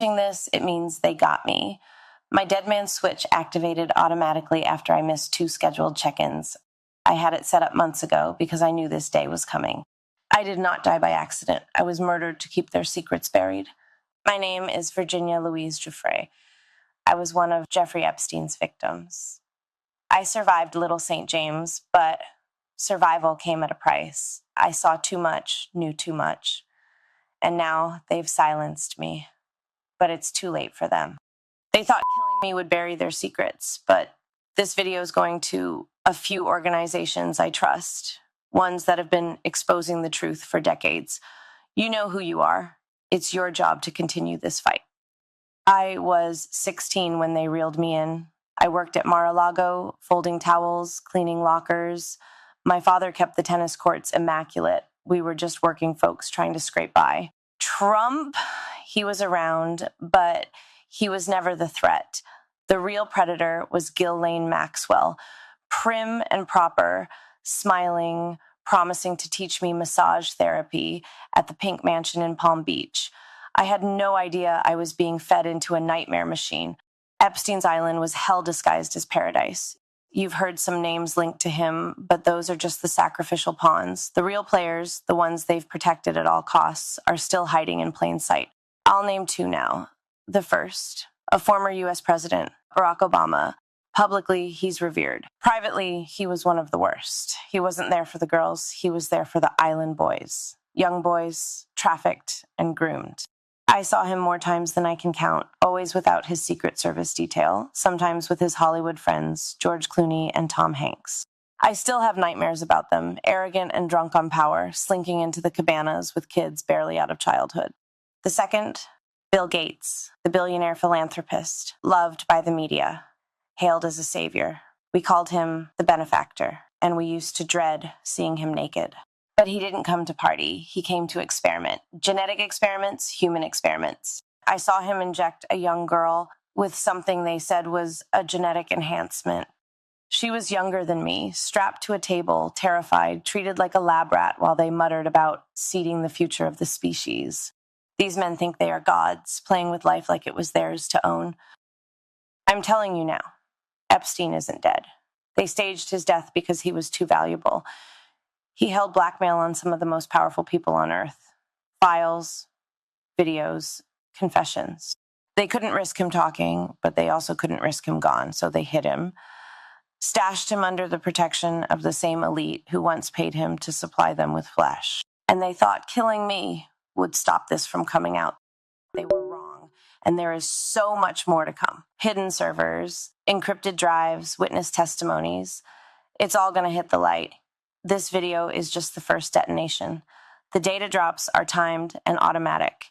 This, it means they got me. My dead man switch activated automatically after I missed 2 scheduled check-ins. I had it set up months ago because I knew this day was coming. I did not die by accident. I was murdered to keep their secrets buried. My name is Virginia Louise Giuffre. I was one of Jeffrey Epstein's victims. I survived Little St. James, but survival came at a price. I saw too much, knew too much, and now they've silenced me. But it's too late for them. They thought killing me would bury their secrets, but this video is going to a few organizations I trust, ones that have been exposing the truth for decades. You know who you are. It's your job to continue this fight. I was 16 when they reeled me in. I worked at Mar-a-Lago, folding towels, cleaning lockers. My father kept the tennis courts immaculate. We were just working folks trying to scrape by. Trump, he was around, but he was never the threat. The real predator was Ghislaine Maxwell, prim and proper, smiling, promising to teach me massage therapy at the Pink Mansion in Palm Beach. I had no idea I was being fed into a nightmare machine. Epstein's Island was hell disguised as paradise. You've heard some names linked to him, but those are just the sacrificial pawns. The real players, the ones they've protected at all costs, are still hiding in plain sight. I'll name 2 now. The first, a former U.S. president, Barack Obama. Publicly, he's revered. Privately, he was one of the worst. He wasn't there for the girls. He was there for the island boys. Young boys, trafficked and groomed. I saw him more times than I can count, always without his Secret Service detail, sometimes with his Hollywood friends, George Clooney and Tom Hanks. I still have nightmares about them, arrogant and drunk on power, slinking into the cabanas with kids barely out of childhood. The second, Bill Gates, the billionaire philanthropist, loved by the media, hailed as a savior. We called him the benefactor, and we used to dread seeing him naked. But he didn't come to party. He came to experiment. Genetic experiments, human experiments. I saw him inject a young girl with something they said was a genetic enhancement. She was younger than me, strapped to a table, terrified, treated like a lab rat while they muttered about seeding the future of the species. These men think they are gods, playing with life like it was theirs to own. I'm telling you now, Epstein isn't dead. They staged his death because he was too valuable. He held blackmail on some of the most powerful people on earth. Files, videos, confessions. They couldn't risk him talking, but they also couldn't risk him gone, so they hid him. Stashed him under the protection of the same elite who once paid him to supply them with flesh. And they thought killing me would stop this from coming out. They were wrong, and there is so much more to come. Hidden servers, encrypted drives, witness testimonies. It's all going to hit the light. This video is just the first detonation. The data drops are timed and automatic.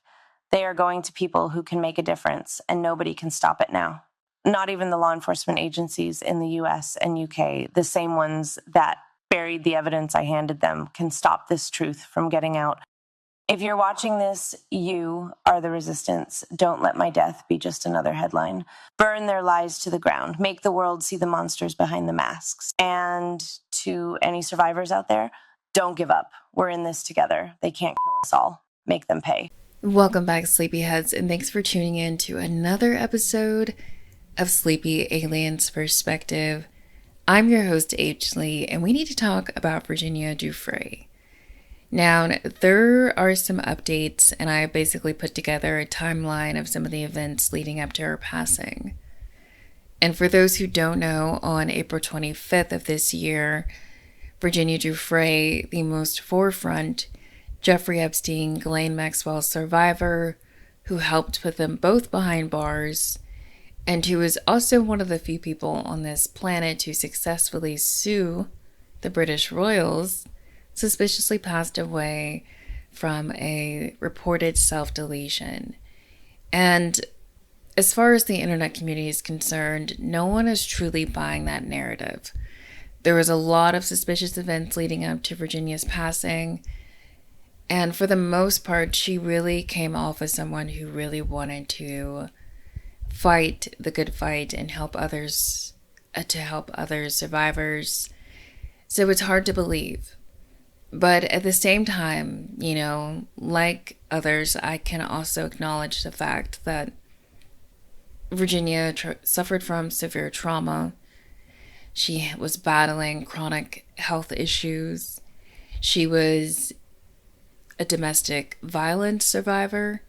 They are going to people who can make a difference, and nobody can stop it now. Not even the law enforcement agencies in the US and UK, the same ones that buried the evidence I handed them, can stop this truth from getting out. If you're watching this, you are the resistance. Don't let my death be just another headline. Burn their lies to the ground. Make the world see the monsters behind the masks. And to any survivors out there, don't give up. We're in this together. They can't kill us all. Make them pay. Welcome back, Sleepyheads, and thanks for tuning in to another episode of Sleepy Aliens Perspective. I'm your host, H. Lee, and we need to talk about Virginia Giuffre. Now, there are some updates, and I basically put together a timeline of some of the events leading up to her passing. And for those who don't know, on April 25th of this year, Virginia Giuffre, the most forefront Jeffrey Epstein, Ghislaine Maxwell survivor, who helped put them both behind bars, and who is also one of the few people on this planet to successfully sue the British royals, suspiciously passed away from a reported self-deletion. And as far as the internet community is concerned, no one is truly buying that narrative. There was a lot of suspicious events leading up to Virginia's passing, and for the most part, she really came off as someone who really wanted to fight the good fight and help others, survivors. So it's hard to believe. But at the same time, like others, I can also acknowledge the fact that Virginia suffered from severe trauma. She was battling chronic health issues. She was a domestic violence survivor,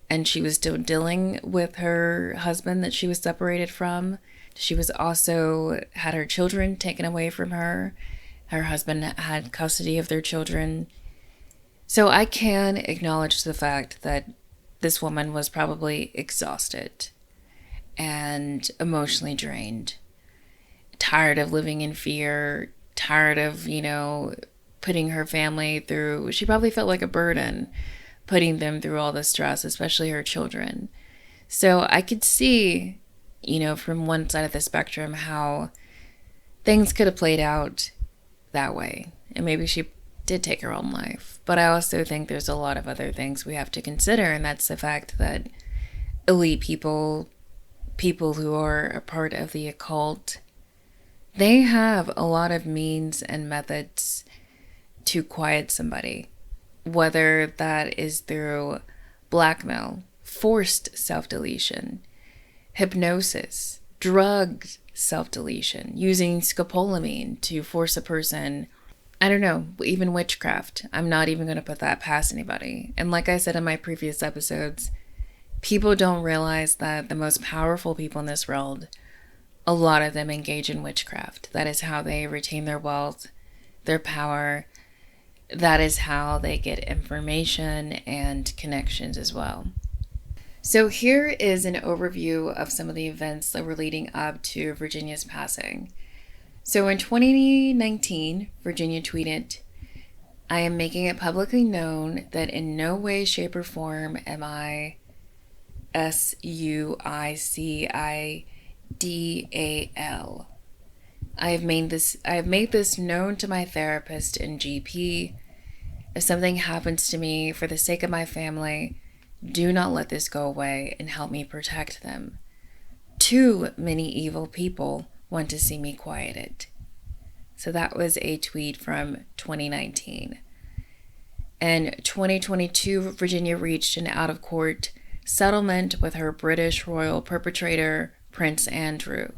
and she was still dealing with her husband that she was separated from. She was also had her children taken away from her. Her husband had custody of their children. So I can acknowledge the fact that this woman was probably exhausted and emotionally drained, tired of living in fear, tired of, putting her family through. She probably felt like a burden putting them through all the stress, especially her children. So I could see, from one side of the spectrum how things could have played out that way. And maybe she did take her own life. But I also think there's a lot of other things we have to consider, and that's the fact that elite people who are a part of the occult, they have a lot of means and methods to quiet somebody, whether that is through blackmail, forced self-deletion, hypnosis, drugged self-deletion, using scopolamine to force a person, I don't know, even witchcraft. I'm not even going to put that past anybody. And like I said in my previous episodes, people don't realize that the most powerful people in this world, a lot of them engage in witchcraft. That is how they retain their wealth, their power. That is how they get information and connections as well. So here is an overview of some of the events that were leading up to Virginia's passing. So in 2019, Virginia tweeted, "I am making it publicly known that in no way, shape, or form am I suicidal. I have made this known to my therapist and GP. If something happens to me for the sake of my family, do not let this go away and help me protect them. Too many evil people want to see me quieted." So that was a tweet from 2019. In 2022, Virginia reached an out-of-court settlement with her British royal perpetrator, Prince Andrew.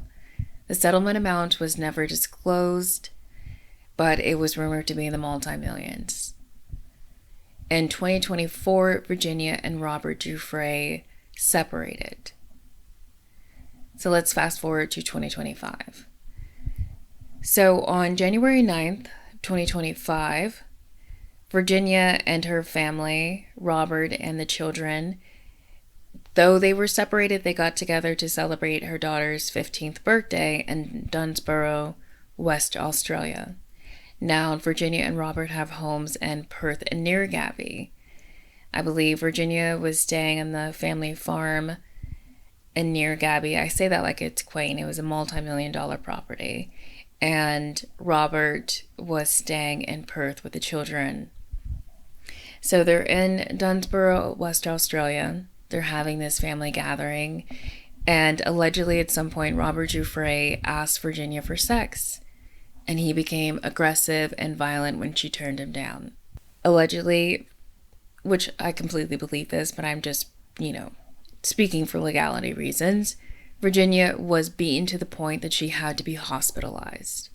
The settlement amount was never disclosed, but it was rumored to be in the multi-millions. In 2024, Virginia and Robert Giuffre separated. So let's fast forward to 2025. So on January 9th, 2025, Virginia and her family, Robert and the children, though they were separated, they got together to celebrate her daughter's 15th birthday in Dunsborough, West Australia. Now, Virginia and Robert have homes in Perth and Neargabby. I believe Virginia was staying on the family farm in Neargabby. I say that like it's quaint. It was a multi-million-dollar property. And Robert was staying in Perth with the children. So they're in Dunsborough, West Australia. They're having this family gathering. And allegedly at some point, Robert Giuffre asked Virginia for sex. And he became aggressive and violent when she turned him down. Allegedly, which I completely believe this, but I'm just, speaking for legality reasons, Virginia was beaten to the point that she had to be hospitalized.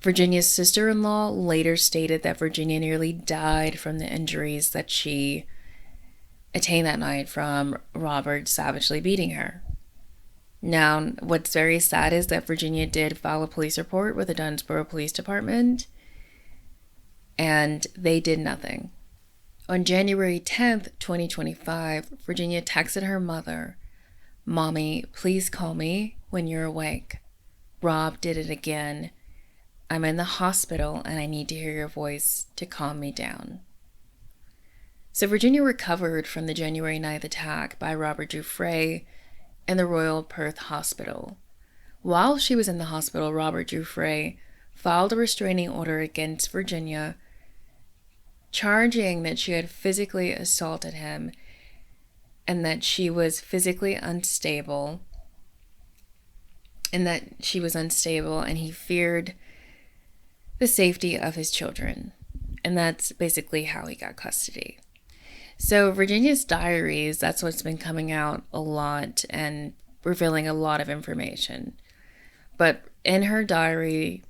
Virginia's sister-in-law later stated that Virginia nearly died from the injuries that she attained that night from Robert savagely beating her. Now, what's very sad is that Virginia did file a police report with the Dunsborough Police Department, and they did nothing. On January 10th, 2025, Virginia texted her mother, "Mommy, please call me when you're awake. Rob did it again. I'm in the hospital and I need to hear your voice to calm me down." So Virginia recovered from the January 9th attack by Robert Giuffre in the Royal Perth Hospital. While she was in the hospital, Robert Giuffre filed a restraining order against Virginia, charging that she had physically assaulted him and that she was physically unstable, and he feared the safety of his children. And that's basically how he got custody. So Virginia's diaries, that's what's been coming out a lot and revealing a lot of information. But in her diary,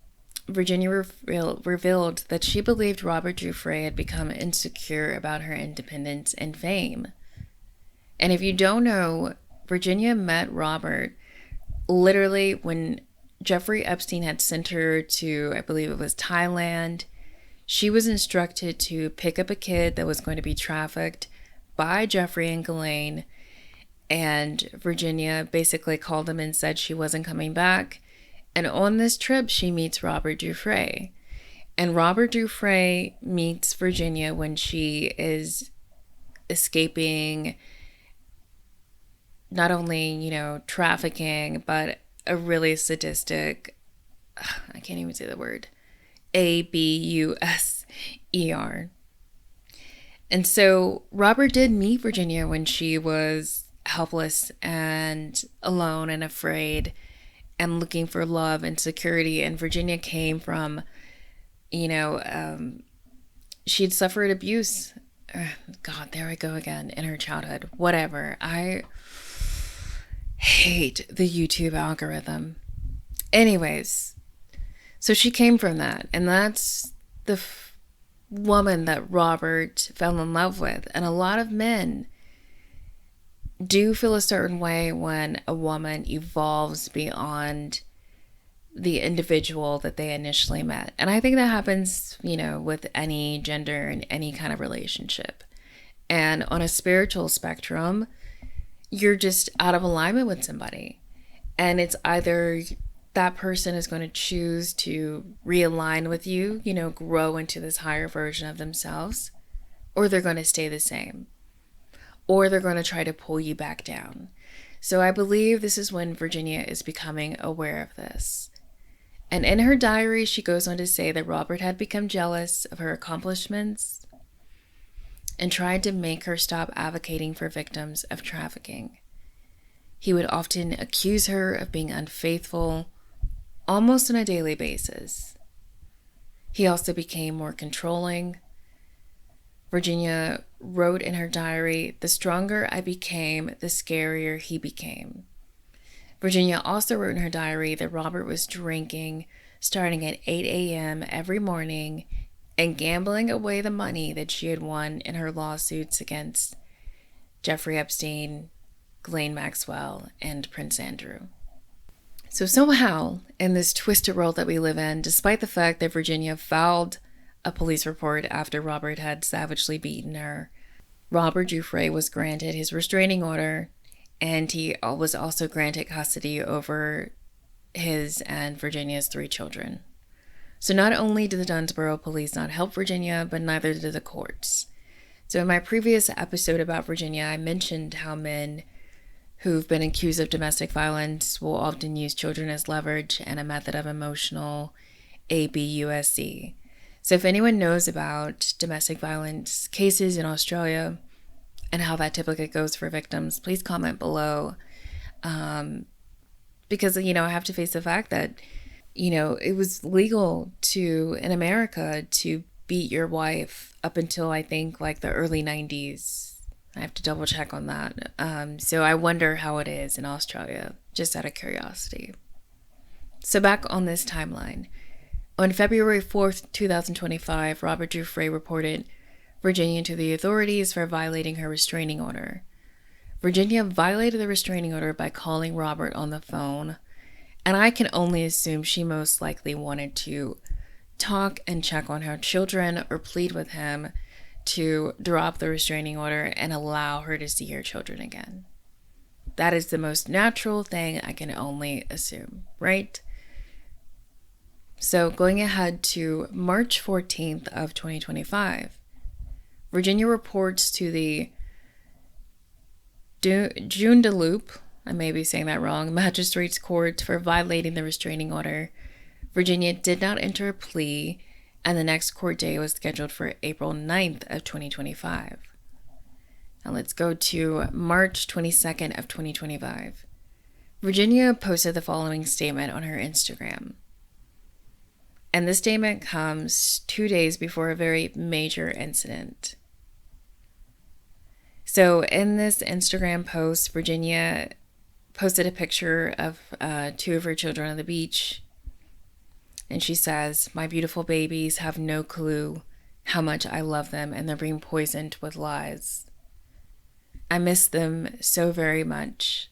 Virginia revealed that she believed Robert Giuffre had become insecure about her independence and fame. And if you don't know, Virginia met Robert literally when Jeffrey Epstein had sent her to, I believe it was Thailand. She was instructed to pick up a kid that was going to be trafficked by Jeffrey and Ghislaine. And Virginia basically called him and said she wasn't coming back. And on this trip, she meets Robert Giuffre. And Robert Giuffre meets Virginia when she is escaping not only, trafficking, but a really sadistic, I can't even say the word, abuser. And so Robert did meet Virginia when she was helpless and alone and afraid and looking for love and security. And Virginia came from, she'd suffered abuse. God, there I go again, in her childhood. Whatever. I hate the YouTube algorithm. Anyways, so she came from that. And that's the woman that Robert fell in love with. And a lot of men do feel a certain way when a woman evolves beyond the individual that they initially met. And I think that happens, with any gender and any kind of relationship. And on a spiritual spectrum, you're just out of alignment with somebody. And it's either that person is going to choose to realign with you, grow into this higher version of themselves, or they're going to stay the same, or they're going to try to pull you back down. So I believe this is when Virginia is becoming aware of this. And in her diary, she goes on to say that Robert had become jealous of her accomplishments and tried to make her stop advocating for victims of trafficking. He would often accuse her of being unfaithful, almost on a daily basis. He also became more controlling. Virginia wrote in her diary, "The stronger I became, the scarier he became." Virginia also wrote in her diary that Robert was drinking starting at 8 a.m. every morning and gambling away the money that she had won in her lawsuits against Jeffrey Epstein, Ghislaine Maxwell, and Prince Andrew. So somehow, in this twisted world that we live in, despite the fact that Virginia filed a police report after Robert had savagely beaten her, Robert Giuffre was granted his restraining order, and he was also granted custody over his and Virginia's 3 children. So not only did the Dunsboro police not help Virginia, but neither did the courts. So in my previous episode about Virginia, I mentioned how men who've been accused of domestic violence will often use children as leverage and a method of emotional abuse. So if anyone knows about domestic violence cases in Australia and how that typically goes for victims, please comment below. Because, I have to face the fact that, it was legal in America to beat your wife up until I think like the early 90s. I have to double check on that. So I wonder how it is in Australia, just out of curiosity. So back on this timeline. On February 4th, 2025, Robert Giuffre reported Virginia to the authorities for violating her restraining order. Virginia violated the restraining order by calling Robert on the phone, and I can only assume she most likely wanted to talk and check on her children or plead with him to drop the restraining order and allow her to see her children again. That is the most natural thing I can only assume, right? So going ahead to March 14th of 2025, Virginia reports to the Joondalup, I may be saying that wrong, Magistrates Court for violating the restraining order. Virginia did not enter a plea, and the next court day was scheduled for April 9th of 2025. Now let's go to March 22nd of 2025. Virginia posted the following statement on her Instagram. And this statement comes 2 days before a very major incident. So in this Instagram post, Virginia posted a picture of 2 of her children on the beach. And she says, "My beautiful babies have no clue how much I love them, and they're being poisoned with lies. I miss them so very much.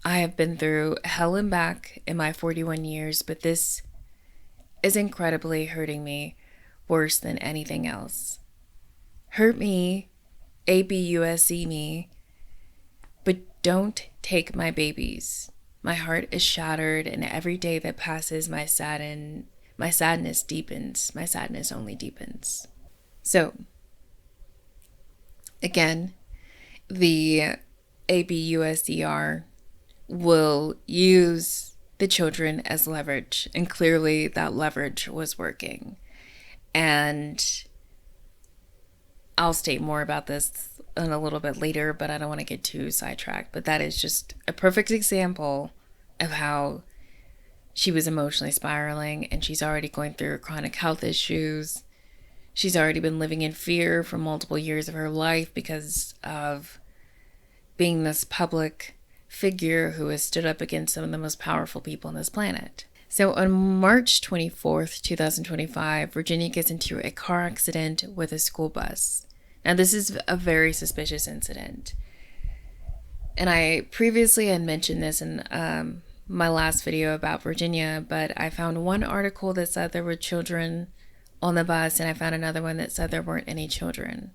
I have been through hell and back in my 41 years, but this is incredibly hurting me worse than anything else. Hurt me, ABUSE me, but don't take my babies. My heart is shattered, and every day that passes, my sadness deepens. My sadness only deepens." So, again, the ABUSER will use the children as leverage, and clearly that leverage was working. And I'll state more about this in a little bit later, but I don't want to get too sidetracked. But that is just a perfect example of how she was emotionally spiraling, and she's already going through chronic health issues. She's already been living in fear for multiple years of her life because of being this public figure who has stood up against some of the most powerful people on this planet. So on March 24th, 2025, Virginia gets into a car accident with a school bus. Now, this is a very suspicious incident. And I previously had mentioned this in my last video about Virginia, but I found one article that said there were children on the bus, and I found another one that said there weren't any children.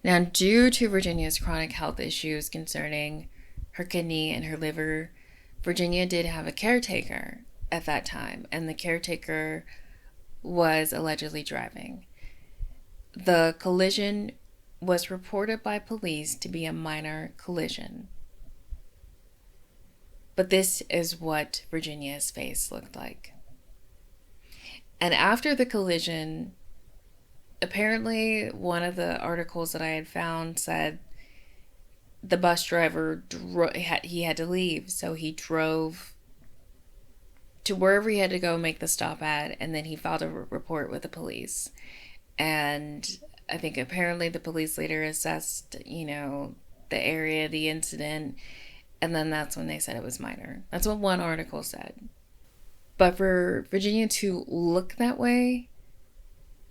Now, due to Virginia's chronic health issues concerning her kidney and her liver, Virginia did have a caretaker at that time, and the caretaker was allegedly driving. The collision was reported by police to be a minor collision. But this is what Virginia's face looked like. And after the collision, apparently one of the articles that I had found said the bus driver, he had to leave. So he drove to wherever he had to go make the stop at, and then he filed a report with the police. And I think apparently the police later assessed, the area, the incident, and then that's when they said it was minor. That's what one article said. But for Virginia to look that way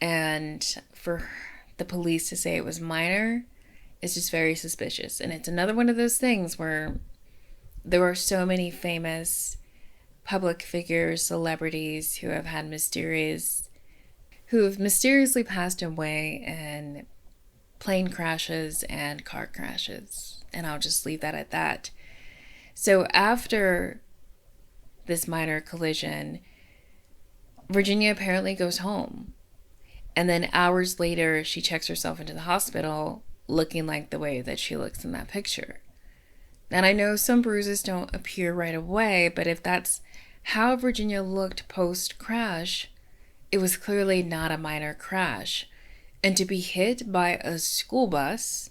and for the police to say it was minor is just very suspicious. And it's another one of those things where there are so many famous public figures, celebrities who have mysteriously passed away in plane crashes and car crashes. And I'll just leave that at that. So after this minor collision, Virginia apparently goes home. And then hours later, she checks herself into the hospital looking like the way that she looks in that picture. And I know some bruises don't appear right away, but if that's how Virginia looked post-crash, it was clearly not a minor crash. And to be hit by a school bus,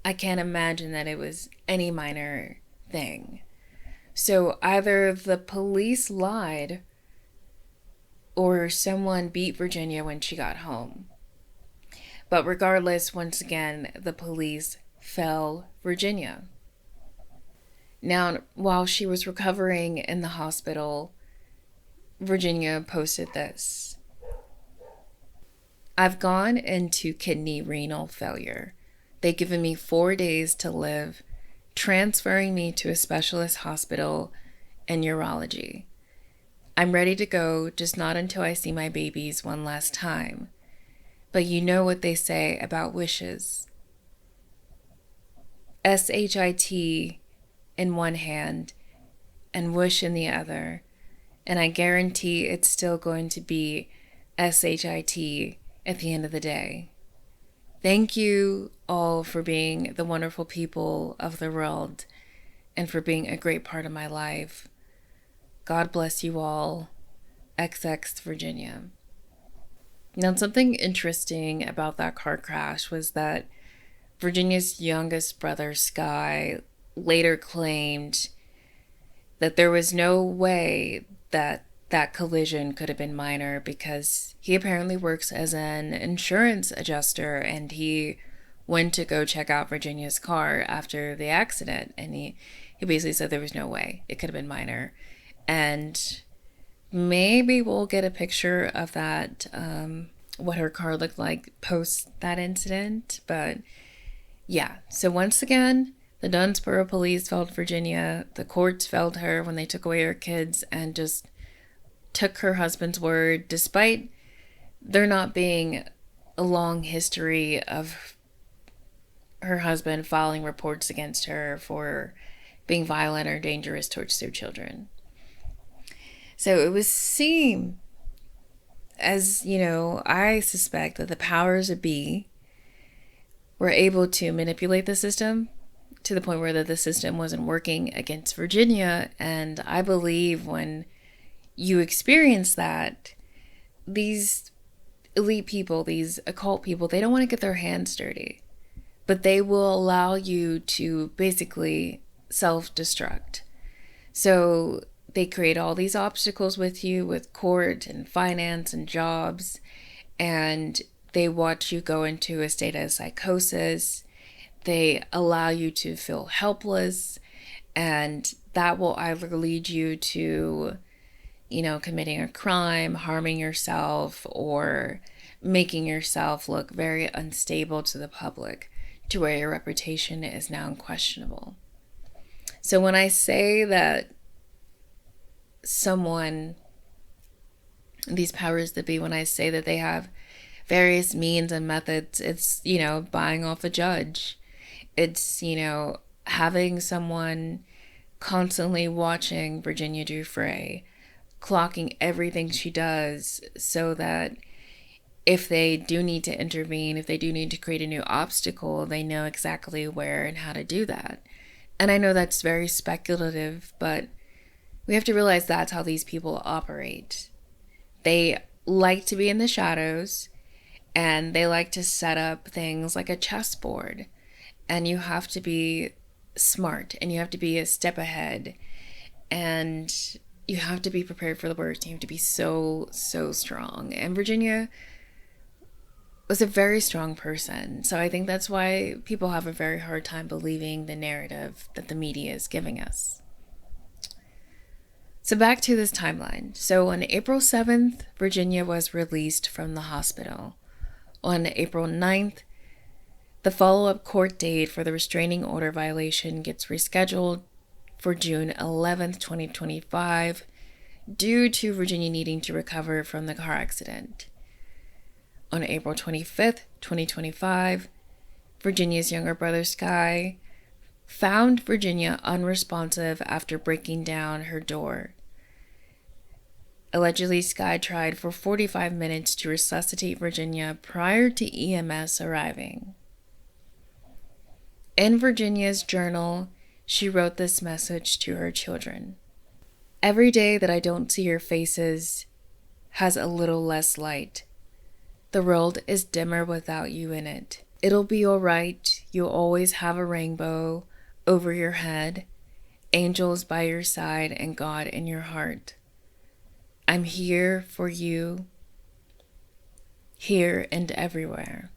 I can't imagine that it was any minor thing. So either the police lied or someone beat Virginia when she got home. But regardless, once again, the police fell Virginia. Now, while she was recovering in the hospital, Virginia posted this: "I've gone into kidney renal failure. They've given me 4 days to live, transferring me to a specialist hospital in urology. I'm ready to go, just not until I see my babies one last time. But you know what they say about wishes. SHIT in one hand and wish in the other. And I guarantee it's still going to be SHIT at the end of the day. Thank you all for being the wonderful people of the world and for being a great part of my life. God bless you all. XX Virginia." Now, something interesting about that car crash was that Virginia's youngest brother, Sky, later claimed that there was no way that that collision could have been minor because he apparently works as an insurance adjuster, and he went to go check out Virginia's car after the accident, and he basically said there was no way it could have been minor. And maybe we'll get a picture of that, what her car looked like post that incident. But yeah, so once again, the Dunsboro police failed Virginia. The courts failed her when they took away her kids and just took her husband's word, despite there not being a long history of her husband filing reports against her for being violent or dangerous towards their children. So it would seem, as you know, I suspect that the powers that be were able to manipulate the system to the point where the system wasn't working against Virginia. And I believe when you experience that, these elite people, these occult people, they don't want to get their hands dirty, but they will allow you to basically self-destruct. So they create all these obstacles with you, with court and finance and jobs, and they watch you go into a state of psychosis. They allow you to feel helpless, and that will either lead you to, committing a crime, harming yourself, or making yourself look very unstable to the public, to where your reputation is now questionable. So when I say that these powers that be, when I say that they have various means and methods, it's, buying off a judge. It's, having someone constantly watching Virginia Giuffre, clocking everything she does so that if they do need to intervene, if they do need to create a new obstacle, they know exactly where and how to do that. And I know that's very speculative, but we have to realize that's how these people operate. They like to be in the shadows, and they like to set up things like a chessboard. And you have to be smart, and you have to be a step ahead, and you have to be prepared for the worst. You have to be so, so strong. And Virginia was a very strong person. So I think that's why people have a very hard time believing the narrative that the media is giving us. So back to this timeline. So on April 7th, Virginia was released from the hospital. On April 9th, the follow-up court date for the restraining order violation gets rescheduled for June 11th, 2025, due to Virginia needing to recover from the car accident. On April 25th, 2025, Virginia's younger brother, Sky, found Virginia unresponsive after breaking down her door. Allegedly, Sky tried for 45 minutes to resuscitate Virginia prior to EMS arriving. In Virginia's journal, she wrote this message to her children. "Every day that I don't see your faces has a little less light. The world is dimmer without you in it. It'll be all right. You'll always have a rainbow over your head, angels by your side, and God in your heart. I'm here for you, here and everywhere."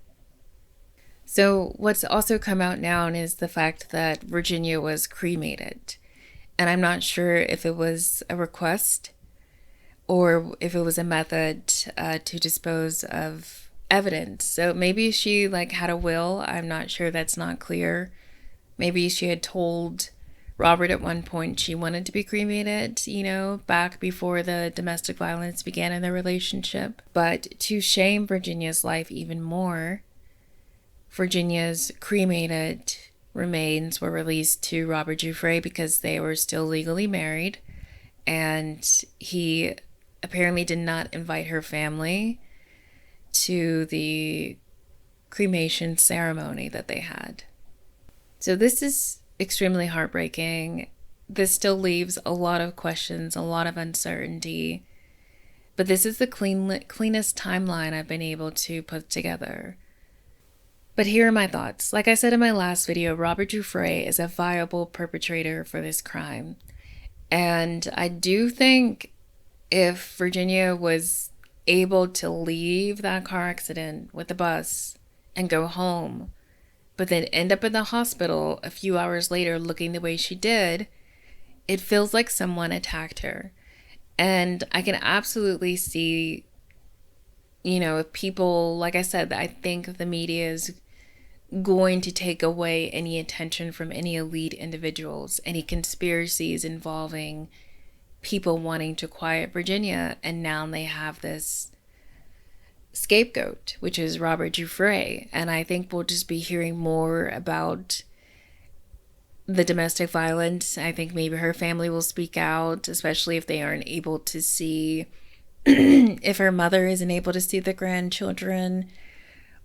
So what's also come out now is the fact that Virginia was cremated. And I'm not sure if it was a request or if it was a method to dispose of evidence. So maybe she had a will. I'm not sure. That's not clear. Maybe she had told Robert at one point she wanted to be cremated, back before the domestic violence began in their relationship. But to shame Virginia's life even more, Virginia's cremated remains were released to Robert Giuffre because they were still legally married, and he apparently did not invite her family to the cremation ceremony that they had. So this is extremely heartbreaking. This still leaves a lot of questions, a lot of uncertainty, but this is the cleanest timeline I've been able to put together. But here are my thoughts. Like I said in my last video, Robert Giuffre is a viable perpetrator for this crime. And I do think If Virginia was able to leave that car accident with the bus and go home, but then end up in the hospital a few hours later looking the way she did, it feels like someone attacked her. And I can absolutely see, if people, like I said, I think the media is going to take away any attention from any elite individuals, any conspiracies involving people wanting to quiet Virginia. And now they have this scapegoat, which is Robert Giuffre. And I think we'll just be hearing more about the domestic violence. I think maybe her family will speak out, especially if they aren't able to see, if her mother isn't able to see the grandchildren,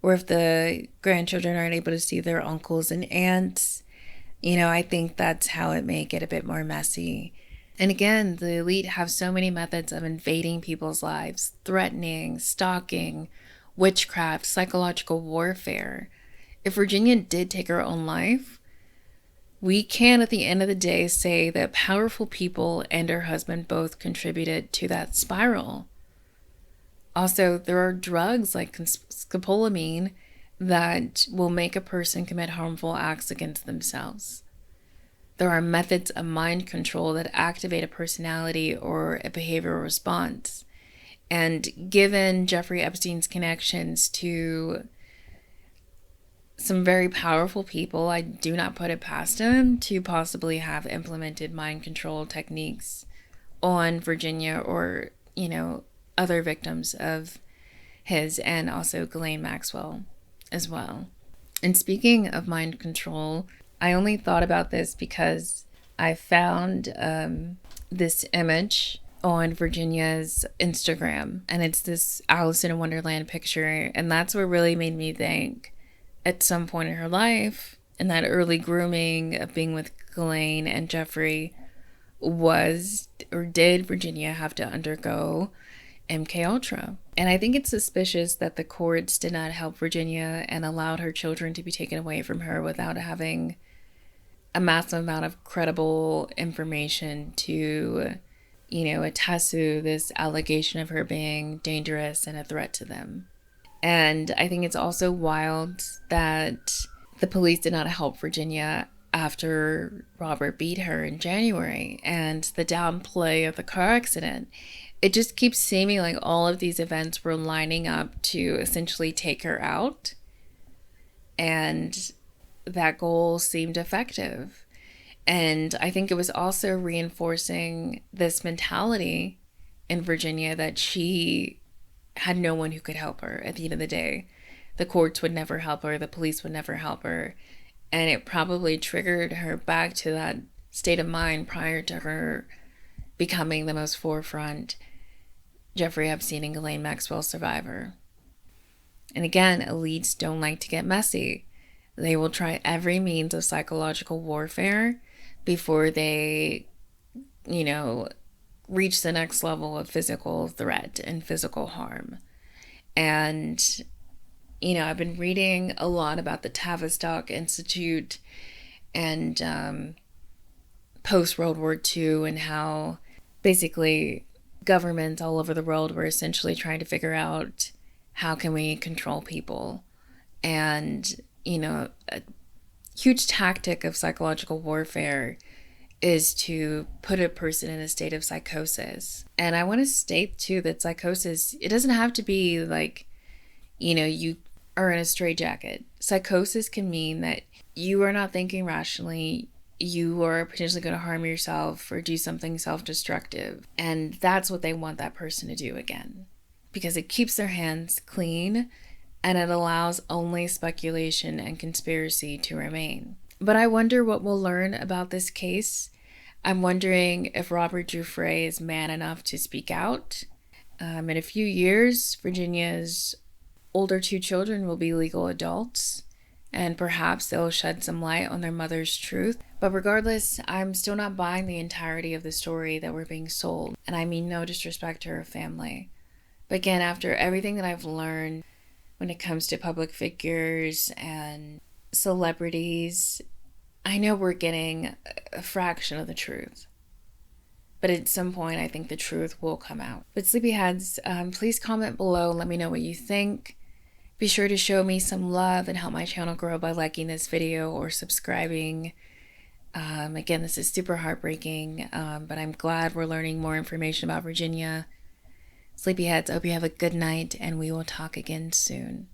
or if the grandchildren aren't able to see their uncles and aunts. I think that's how it may get a bit more messy. And again, the elite have so many methods of invading people's lives: threatening, stalking, witchcraft, psychological warfare. If Virginia did take her own life, we can, at the end of the day, say that powerful people and her husband both contributed to that spiral. Also, there are drugs like scopolamine that will make a person commit harmful acts against themselves. There are methods of mind control that activate a personality or a behavioral response. And given Jeffrey Epstein's connections to some very powerful people, I do not put it past him to possibly have implemented mind control techniques on Virginia or, other victims of his, and also Ghislaine Maxwell as well. And speaking of mind control, I only thought about this because I found this image on Virginia's Instagram, and it's this Alice in Wonderland picture, and that's what really made me think, at some point in her life, in that early grooming of being with Ghislaine and Jeffrey, was or did Virginia have to undergo MK Ultra? And I think it's suspicious that the courts did not help Virginia and allowed her children to be taken away from her without having a massive amount of credible information to, attest to this allegation of her being dangerous and a threat to them. And I think it's also wild that the police did not help Virginia after Robert beat her in January, and the downplay of the car accident. It just keeps seeming like all of these events were lining up to essentially take her out, and that goal seemed effective. And I think it was also reinforcing this mentality in Virginia that she had no one who could help her at the end of the day. The courts would never help her, the police would never help her, and it probably triggered her back to that state of mind prior to her becoming the most forefront Jeffrey Epstein and Ghislaine Maxwell survivor. And again, elites don't like to get messy. They will try every means of psychological warfare before they, reach the next level of physical threat and physical harm. And, I've been reading a lot about the Tavistock Institute and post-World War II, and how basically governments all over the world were essentially trying to figure out how can we control people. And, a huge tactic of psychological warfare is to put a person in a state of psychosis. And I want to state too that psychosis, it doesn't have to be like, you are in a straitjacket. Psychosis can mean that you are not thinking rationally, you are potentially going to harm yourself or do something self-destructive. And that's what they want that person to do again, because it keeps their hands clean and it allows only speculation and conspiracy to remain. But I wonder what we'll learn about this case. I'm wondering if Robert Giuffre is man enough to speak out. In a few years, Virginia's older two children will be legal adults, and perhaps they'll shed some light on their mother's truth. But regardless, I'm still not buying the entirety of the story that we're being sold. And I mean no disrespect to her family. But again, after everything that I've learned when it comes to public figures and celebrities, I know we're getting a fraction of the truth. But at some point, I think the truth will come out. But Sleepyheads, please comment below. Let me know what you think. Be sure to show me some love and help my channel grow by liking this video or subscribing. Again, this is super heartbreaking, but I'm glad we're learning more information about Virginia. Sleepyheads, I hope you have a good night, and we will talk again soon.